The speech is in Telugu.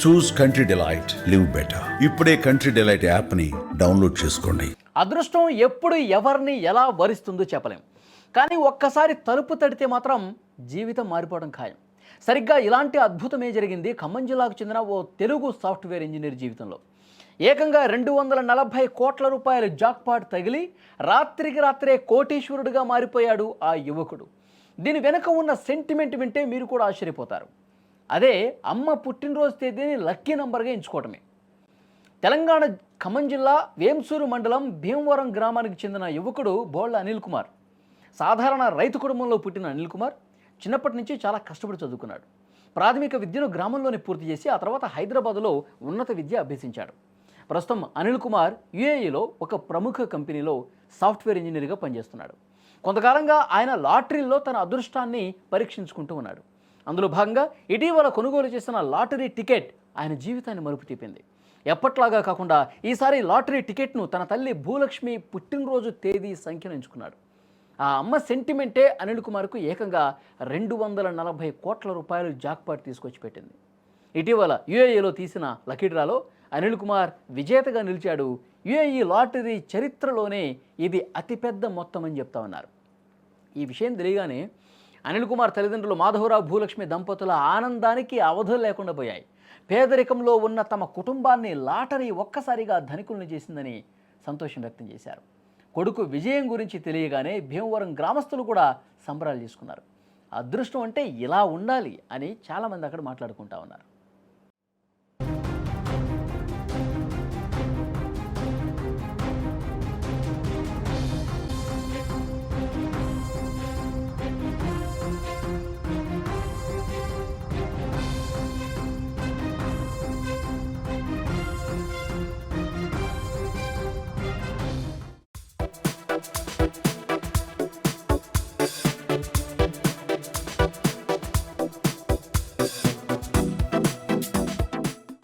చూస్ కంట్రీ డిలైట్, లివ్ బెటర్. ఇప్పుడే కంట్రీ డిలైట్ యాప్ని డౌన్లోడ్ చేసుకోండి. అదృష్టం ఎప్పుడు ఎవరిని ఎలా వరిస్తుందో చెప్పలేం, కానీ ఒక్కసారి తలుపు తడితే మాత్రం జీవితం మారిపోవడం ఖాయం. సరిగ్గా ఇలాంటి అద్భుతమే జరిగింది ఖమ్మం జిల్లాకు చెందిన ఓ తెలుగు సాఫ్ట్వేర్ ఇంజనీర్ జీవితంలో. ఏకంగా 240 కోట్ల రూపాయల జాక్పాట్ తగిలి రాత్రికి రాత్రే కోటీశ్వరుడిగా మారిపోయాడు ఆ యువకుడు. దీని వెనుక ఉన్న సెంటిమెంట్ వింటే మీరు కూడా ఆశ్చర్యపోతారు. అదే అమ్మ పుట్టినరోజు తేదీని లక్కీ నంబర్గా ఎంచుకోవటమే. తెలంగాణ ఖమ్మం జిల్లా వేంసూరు మండలం భీమవరం గ్రామానికి చెందిన యువకుడు బోళ్ల అనిల్ కుమార్. సాధారణ రైతు కుటుంబంలో పుట్టిన అనిల్ కుమార్ చిన్నప్పటి నుంచి చాలా కష్టపడి చదువుకున్నాడు. ప్రాథమిక విద్యను గ్రామంలోనే పూర్తి చేసి ఆ తర్వాత హైదరాబాదులో ఉన్నత విద్య అభ్యసించాడు. ప్రస్తుతం అనిల్ కుమార్ యుఏఈలో ఒక ప్రముఖ కంపెనీలో సాఫ్ట్వేర్ ఇంజనీర్గా పనిచేస్తున్నాడు. కొంతకాలంగా ఆయన లాటరీలో తన అదృష్టాన్ని పరీక్షించుకుంటూ ఉన్నాడు. అందులో భాగంగా ఇటీవల కొనుగోలు చేసిన లాటరీ టికెట్ ఆయన జీవితాన్ని మలుపు తిప్పింది. ఎప్పట్లాగా కాకుండా ఈసారి లాటరీ టికెట్ను తన తల్లి భూలక్ష్మి పుట్టినరోజు తేదీ సంఖ్యను ఎంచుకున్నాడు. ఆ అమ్మ సెంటిమెంటే అనిల్ కుమార్కు ఏకంగా 240 కోట్ల రూపాయలు జాక్పాట్ తీసుకొచ్చి పెట్టింది. ఇటీవల యుఏఈలో తీసిన లక్కీ డ్రాలో అనిల్ కుమార్ విజేతగా నిలిచాడు. యుఏఈ లాటరీ చరిత్రలోనే ఇది అతిపెద్ద మొత్తం అని చెప్తా ఉన్నారు. ఈ విషయం తెలియగానే అనిల్ కుమార్ తల్లిదండ్రులు మాధవరావు భూలక్ష్మి దంపతుల ఆనందానికి అవధులు లేకుండా పోయాయి. పేదరికంలో ఉన్న తమ కుటుంబాన్ని లాటరీ ఒక్కసారిగా ధనికుల్ని చేసిందని సంతోషం వ్యక్తం చేశారు. కొడుకు విజయం గురించి తెలియగానే భీమవరం గ్రామస్తులు కూడా సంబరాలు చేసుకున్నారు. అదృష్టం అంటే ఇలా ఉండాలి అని చాలామంది అక్కడ మాట్లాడుకుంటా ఉన్నారు.